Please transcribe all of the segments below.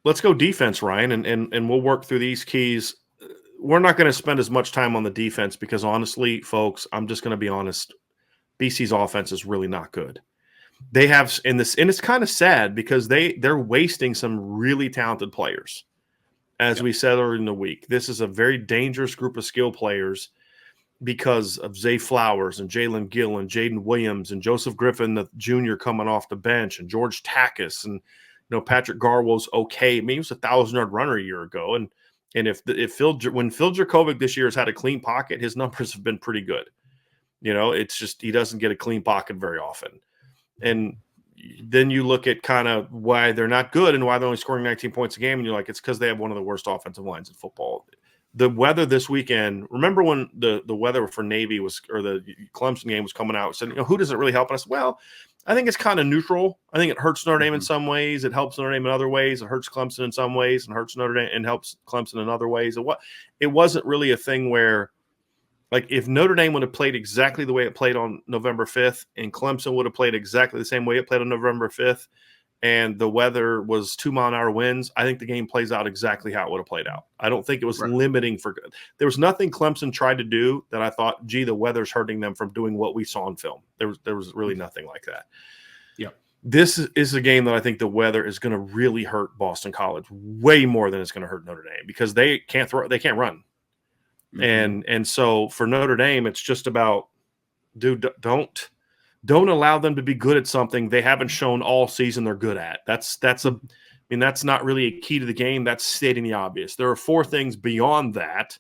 let's go defense, Ryan, and we'll work through these keys. We're not going to spend as much time on the defense because honestly, folks, I'm just going to be honest. BC's offense is really not good. They have in this, and it's kind of sad because they're wasting some really talented players. As we said earlier in the week, this is a very dangerous group of skill players because of Zay Flowers and Jalen Gill and Jaden Williams and Joseph Griffin the Jr. coming off the bench and George Takis and Patrick Garwo's okay. I mean, he was a 1,000-yard runner a year ago, and when Phil Dracovic this year has had a clean pocket, his numbers have been pretty good. It's just he doesn't get a clean pocket very often, and then you look at kind of why they're not good and why they're only scoring 19 points a game, and you're like, it's because they have one of the worst offensive lines in football. The weather this weekend, remember when the weather for Navy or the Clemson game was coming out, said, who doesn't really help us? Well, I think it's kind of neutral. I think it hurts Notre Dame in some ways. It helps Notre Dame in other ways. It hurts Clemson in some ways and hurts Notre Dame and helps Clemson in other ways. It wasn't really a thing where, like, if Notre Dame would have played exactly the way it played on November 5th and Clemson would have played exactly the same way it played on November 5th and the weather was 2-mile-an-hour winds, I think the game plays out exactly how it would have played out. I don't think it was limiting for good. There was nothing Clemson tried to do that I thought, gee, the weather's hurting them from doing what we saw on film. There was really nothing like that. Yeah. This is a game that I think the weather is going to really hurt Boston College way more than it's going to hurt Notre Dame because they can't run. And so for Notre Dame, it's just about, dude, don't allow them to be good at something they haven't shown all season they're good at. That's not really a key to the game. That's stating the obvious. There are 4 things beyond that.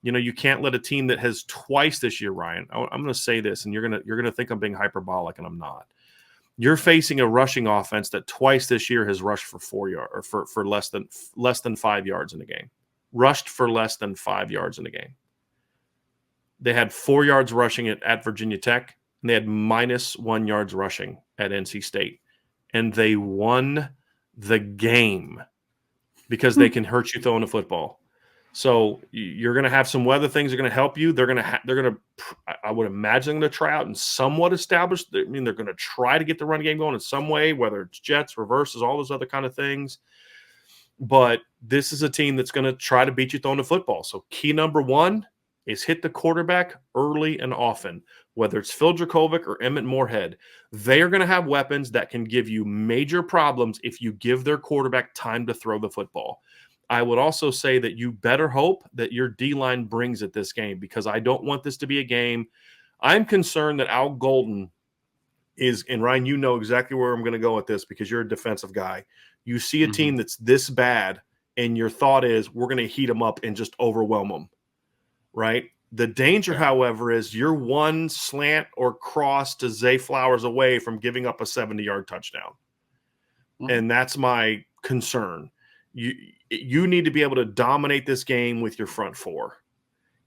You can't let a team that has twice this year, Ryan. I'm going to say this, and you're going to think I'm being hyperbolic, and I'm not. You're facing a rushing offense that twice this year has rushed for 4 yards or for less than 5 yards in the game. Rushed for less than 5 yards in the game. They had 4 yards rushing at Virginia Tech, and they had -1 yards rushing at NC State. And they won the game because they can hurt you throwing the football. So you're going to have some weather things that are going to help you. I would imagine they're going to try out and somewhat establish. They're going to try to get the run game going in some way, whether it's jets, reverses, all those other kind of things. But this is a team that's going to try to beat you throwing the football. So key number 1 is hit the quarterback early and often, whether it's Phil Dracovic or Emmett Moorhead. They are going to have weapons that can give you major problems if you give their quarterback time to throw the football. I would also say that you better hope that your D-line brings it this game because I don't want this to be a game. I'm concerned that Al Golden is, and Ryan, you know exactly where I'm going to go with this because you're a defensive guy. You see a team that's this bad, and your thought is we're going to heat them up and just overwhelm them, right? The danger, however, is you're one slant or cross to Zay Flowers away from giving up a 70-yard touchdown. And that's my concern. You need to be able to dominate this game with your front 4.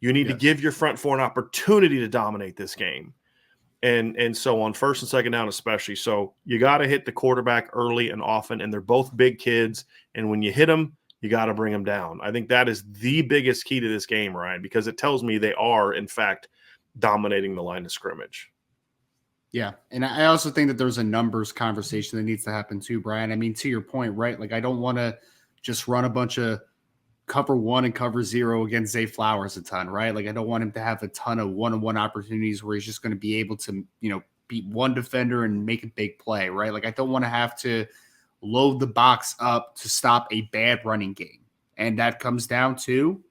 You need to give your front 4 an opportunity to dominate this game. And so on first and second down especially. So you got to hit the quarterback early and often, and they're both big kids. And when you hit them, you got to bring them down. I think that is the biggest key to this game, Ryan, because it tells me they are, in fact, dominating the line of scrimmage. Yeah, and I also think that there's a numbers conversation that needs to happen too, Brian. I mean, to your point, right? Like, I don't want to just run a bunch of cover 1 and cover 0 against Zay Flowers a ton, right? Like, I don't want him to have a ton of one-on-one opportunities where he's just going to be able to, beat one defender and make a big play, right? Like, I don't want to have to load the box up to stop a bad running game. And that comes down to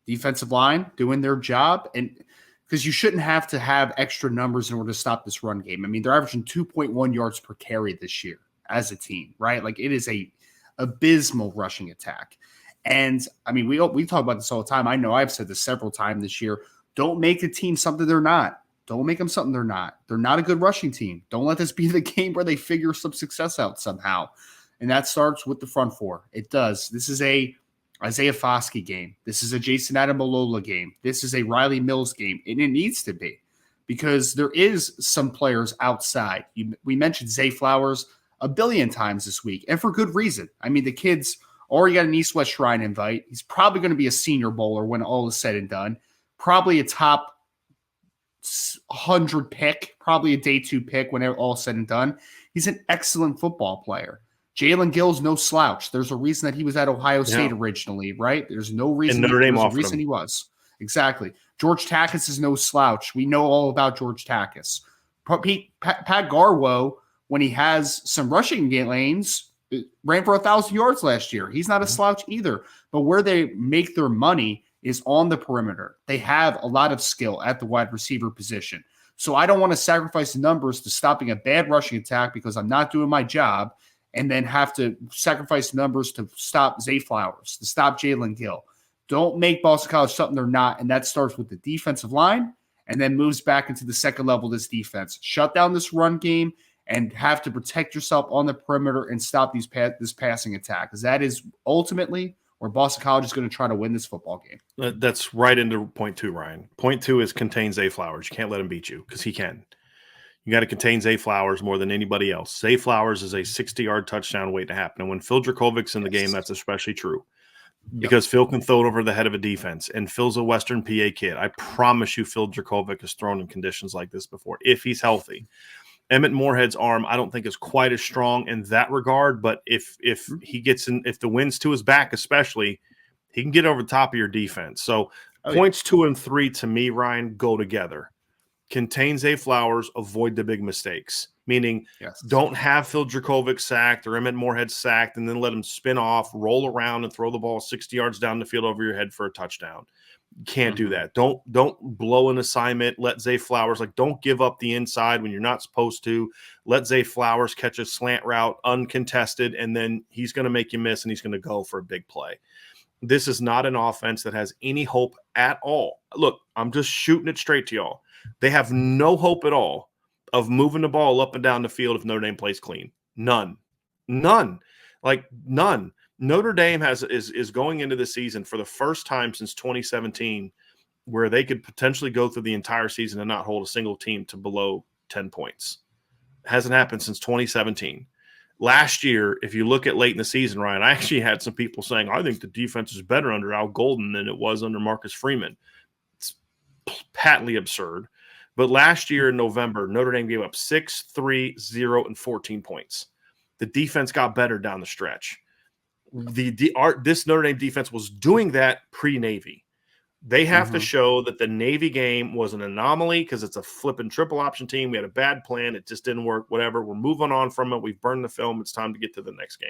defensive line doing their job. And because you shouldn't have to have extra numbers in order to stop this run game. I mean, they're averaging 2.1 yards per carry this year as a team, right? Like, it is a abysmal rushing attack. And I mean, we talk about this all the time. I know I've said this several times this year. Don't make a team something they're not. Don't make them something they're not. They're not a good rushing team. Don't let this be the game where they figure some success out somehow. And that starts with the front 4. It does. This is a Isaiah Foskey game. This is a Jason Adamalola game. This is a Riley Mills game. And it needs to be because there is some players outside. We mentioned Zay Flowers a billion times this week, and for good reason. I mean, the kid's already got an East-West Shrine invite. He's probably going to be a Senior Bowler when all is said and done. Probably a top 100 pick, probably a day 2 pick when all said and done. He's an excellent football player. Jalen Gill's no slouch. There's a reason that he was at Ohio State originally, right? There's no reason. And Notre Dame there's a offered reason him. he was. Exactly. George Takis is no slouch. We know all about George Takis. Pat Garwo, when he has some rushing lanes, ran for 1,000 yards last year. He's not a slouch either. But where they make their money is on the perimeter. They have a lot of skill at the wide receiver position. So I don't want to sacrifice the numbers to stopping a bad rushing attack because I'm not doing my job, and then have to sacrifice numbers to stop Zay Flowers, to stop Jalen Gill. Don't make Boston College something they're not, and that starts with the defensive line and then moves back into the second level of this defense. Shut down this run game and have to protect yourself on the perimeter and stop this passing attack, because that is ultimately where Boston College is going to try to win this football game. That's right into point 2, Ryan. Point 2 is contain Zay Flowers. You can't let him beat you because he can. You got to contain Zay Flowers more than anybody else. Zay Flowers is a 60-yard touchdown waiting to happen. And when Phil Dracovich's in the game, that's especially true. Because Phil can throw it over the head of a defense. And Phil's a Western PA kid. I promise you Phil Dracovic has thrown in conditions like this before, if he's healthy. Emmett Morehead's arm, I don't think is quite as strong in that regard. But if he gets in, if the wind's to his back especially, he can get over the top of your defense. So points 2 and 3 to me, Ryan, go together. Contain Zay Flowers, avoid the big mistakes. Meaning, don't have Phil Dracovic sacked or Emmett Morehead sacked and then let him spin off, roll around, and throw the ball 60 yards down the field over your head for a touchdown. You can't do that. Don't blow an assignment. Let Zay Flowers, don't give up the inside when you're not supposed to. Let Zay Flowers catch a slant route uncontested, and then he's going to make you miss, and he's going to go for a big play. This is not an offense that has any hope at all. Look, I'm just shooting it straight to y'all. They have no hope at all of moving the ball up and down the field if Notre Dame plays clean. None. None. Notre Dame is going into the season for the first time since 2017 where they could potentially go through the entire season and not hold a single team to below 10 points. It hasn't happened since 2017. Last year, if you look at late in the season, Ryan, I actually had some people saying, I think the defense is better under Al Golden than it was under Marcus Freeman. It's patently absurd. But last year in November, Notre Dame gave up 6, 3, 0, and 14 points. The defense got better down the stretch. This Notre Dame defense was doing that pre-Navy. They have to show that the Navy game was an anomaly because it's a flipping triple option team. We had a bad plan. It just didn't work. Whatever. We're moving on from it. We've burned the film. It's time to get to the next game.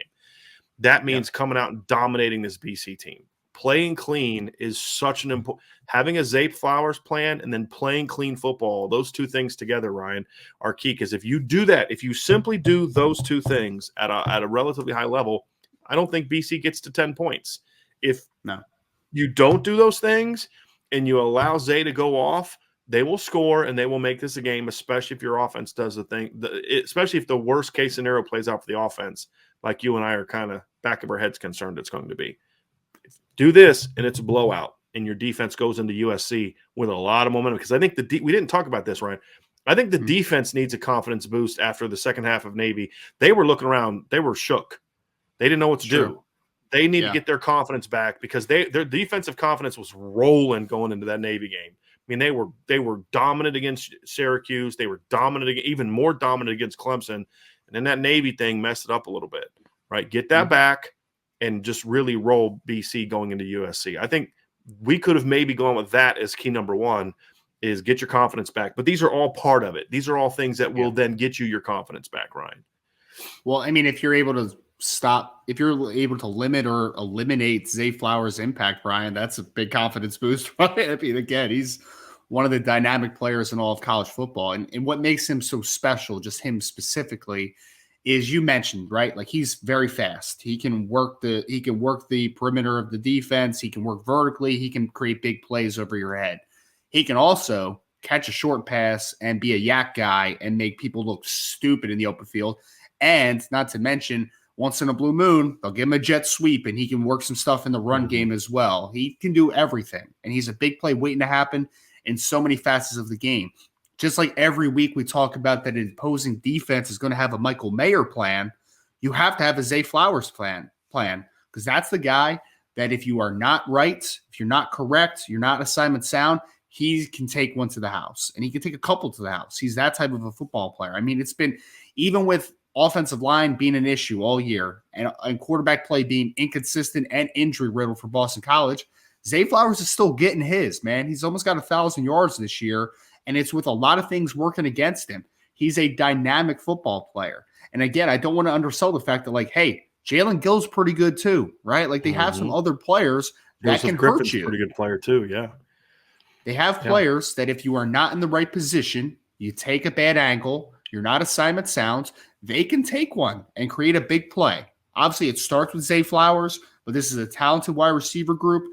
That means coming out and dominating this BC team. Playing clean is such an important – having a Zay Flowers plan and then playing clean football, those two things together, Ryan, are key. Because if you do that, if you simply do those two things at a relatively high level, I don't think BC gets to 10 points. If you don't do those things and you allow Zay to go off, they will score and they will make this a game, especially if your offense does the thing, especially if the worst case scenario plays out for the offense, like you and I are kind of back of our heads concerned it's going to be. Do this and it's a blowout and your defense goes into USC with a lot of momentum. Because I think we didn't talk about this, Ryan. I think the defense needs a confidence boost after the second half of Navy. They were looking around. They were shook. They didn't know what to do. They need to get their confidence back because their defensive confidence was rolling going into that Navy game. I mean, they were dominant against Syracuse. They were dominant, even more dominant against Clemson. And then that Navy thing messed it up a little bit, right? Get that back and just really roll BC going into USC. I think we could have maybe gone with that as key number one, is get your confidence back. But these are all part of it. These are all things that will then get you your confidence back, Ryan. Well, I mean, if you're able to if you're able to limit or eliminate Zay Flowers' impact, Brian, that's a big confidence boost, right? I mean, again, he's one of the dynamic players in all of college football. And what makes him so special, just him specifically, is you mentioned, right? Like, he's very fast. He can work the perimeter of the defense. He can work vertically. He can create big plays over your head. He can also catch a short pass and be a yak guy and make people look stupid in the open field. And not to mention, once in a blue moon, they'll give him a jet sweep and he can work some stuff in the run game as well. He can do everything. And he's a big play waiting to happen in so many facets of the game. Just like every week we talk about that an opposing defense is going to have a Michael Mayer plan, you have to have a Zay Flowers plan because that's the guy that if you are not right, if you're not correct, you're not assignment sound, he can take one to the house and he can take a couple to the house. He's that type of a football player. I mean, it's been even with offensive line being an issue all year and quarterback play being inconsistent and injury riddled for Boston College, Zay Flowers is still getting his, man. He's almost got 1,000 yards this year, and it's with a lot of things working against him. He's a dynamic football player. And again, I don't want to undersell the fact that, like, hey, Jalen Gill's pretty good too, right? Like, they have some other players that Joseph can Griffin's hurt you. A pretty good player too, yeah. They have players that if you are not in the right position, you take a bad angle, you're not assignment sound, they can take one and create a big play. Obviously, it starts with Zay Flowers, but this is a talented wide receiver group.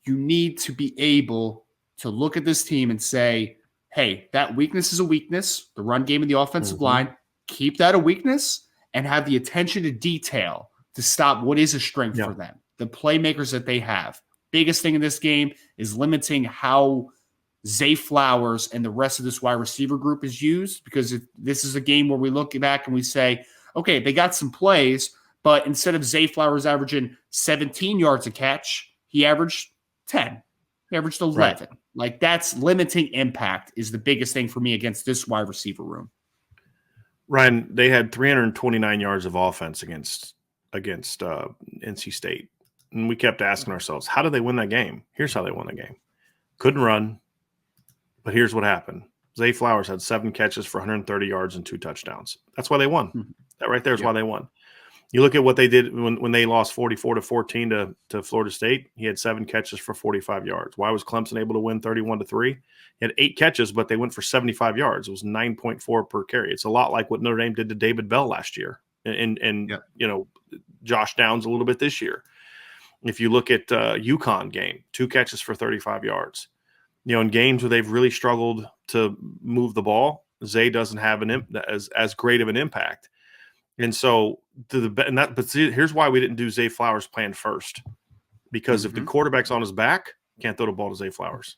You need to be able to look at this team and say, hey, that weakness is a weakness, the run game and the offensive line. Keep that a weakness and have the attention to detail to stop what is a strength for them, the playmakers that they have. Biggest thing in this game is limiting how Zay Flowers and the rest of this wide receiver group is used, because this is a game where we look back and we say, okay, they got some plays, but instead of Zay Flowers averaging 17 yards a catch, he averaged 10. He averaged 11. Right. Like, that's limiting impact is the biggest thing for me against this wide receiver room. Ryan, they had 329 yards of offense against NC State. And we kept asking ourselves, how did they win that game? Here's how they won the game. Couldn't run, but here's what happened. Zay Flowers had 7 catches for 130 yards and 2 touchdowns. That's why they won. That right there is why they won. You look at what they did when they lost 44-14 to Florida State. He had 7 catches for 45 yards. Why was Clemson able to win 31-3? He had 8 catches, but they went for 75 yards. It was 9.4 per carry. It's a lot like what Notre Dame did to David Bell last year, and you know, Josh Downs a little bit this year. If you look at UConn game, 2 catches for 35 yards. You know, in games where they've really struggled to move the ball, Zay doesn't have as great of an impact. And so, but see, here's why we didn't do Zay Flowers' plan first. Because if the quarterback's on his back, can't throw the ball to Zay Flowers.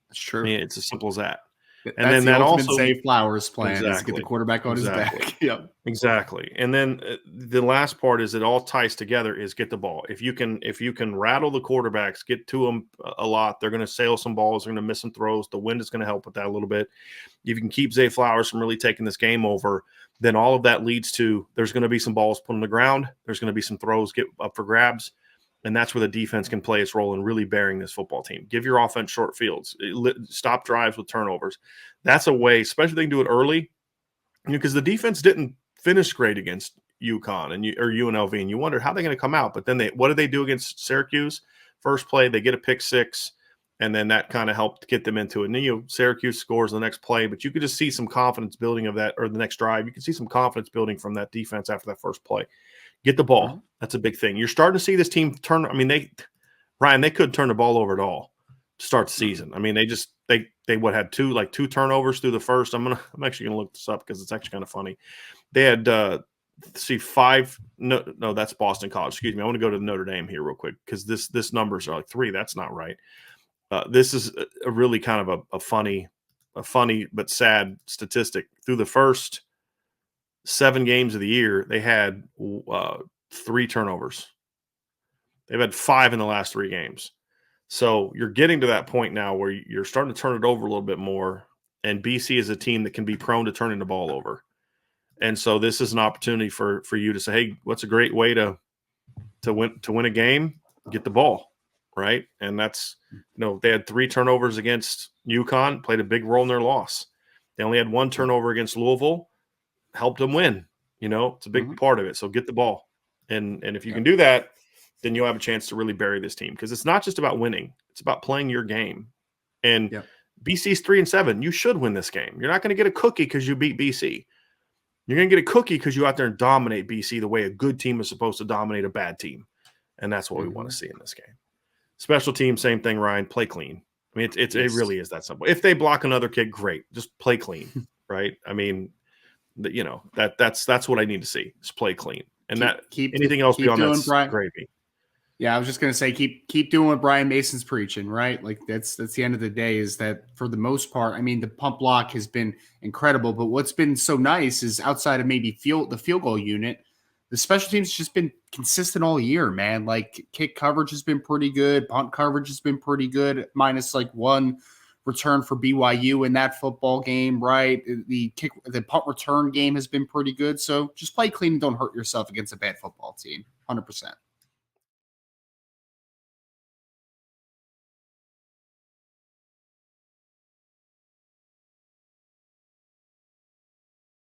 That's true. I mean, it's as simple as that. And then that also Zay Flowers' plan is to get the quarterback on his back. Yep. Exactly. And then the last part is it all ties together is get the ball. If you can rattle the quarterbacks, get to them a lot, they're going to sail some balls, they're going to miss some throws. The wind is going to help with that a little bit. If you can keep Zay Flowers from really taking this game over, then all of that leads to there's going to be some balls put on the ground. There's going to be some throws get up for grabs. And that's where the defense can play its role in really bearing this football team. Give your offense short fields. Stop drives with turnovers. That's a way, especially if they can do it early, because the defense didn't finish great against UConn or UNLV, and you wondered how they're going to come out. But then what did they do against Syracuse? First play, they get a pick 6, and then that kind of helped get them into it. And then Syracuse scores the next play, but you could just see some confidence building of that, or the next drive. You could see some confidence building from that defense after that first play. Get the ball. That's a big thing. You're starting to see this team turn. I mean, they couldn't turn the ball over at all to start the season. I mean, they had two turnovers through the first. I'm actually gonna look this up because it's actually kind of funny. They had 5. No, that's Boston College. Excuse me. I want to go to Notre Dame here real quick because this numbers are like 3. That's not right. This is a really kind of a funny but sad statistic. Through the first 7 games of the year, they had 3 turnovers. They've had 5 in the last 3 games. So you're getting to that point now where you're starting to turn it over a little bit more, and BC is a team that can be prone to turning the ball over. And so this is an opportunity for you to say, hey, what's a great way to win a game? Get the ball, right? And that's, they had 3 turnovers against UConn, played a big role in their loss. They only had 1 turnover against Louisville, helped them win. It's a big part of it. So get the ball. And if you can do that, then you'll have a chance to really bury this team, because it's not just about winning. It's about playing your game. And BC's 3-7. You should win this game. You're not going to get a cookie because you beat BC. You're going to get a cookie because you out there and dominate BC the way a good team is supposed to dominate a bad team. And that's what we want to see in this game. Special team, same thing, Ryan. Play clean. I mean, it really is that simple. If they block another kick, great. Just play clean, right? I mean, that's what I need to see. Just play clean. And anything else beyond that's gravy. Yeah, I was just going to say, keep doing what Brian Mason's preaching, right? Like that's the end of the day, is that for the most part, I mean, the pump block has been incredible, but what's been so nice is outside of maybe the field goal unit, the special teams has just been consistent all year, man. Like kick coverage has been pretty good. Punt coverage has been pretty good, minus like one return for BYU in that football game, right? The punt return game has been pretty good. So just play clean and don't hurt yourself against a bad football team. 100%.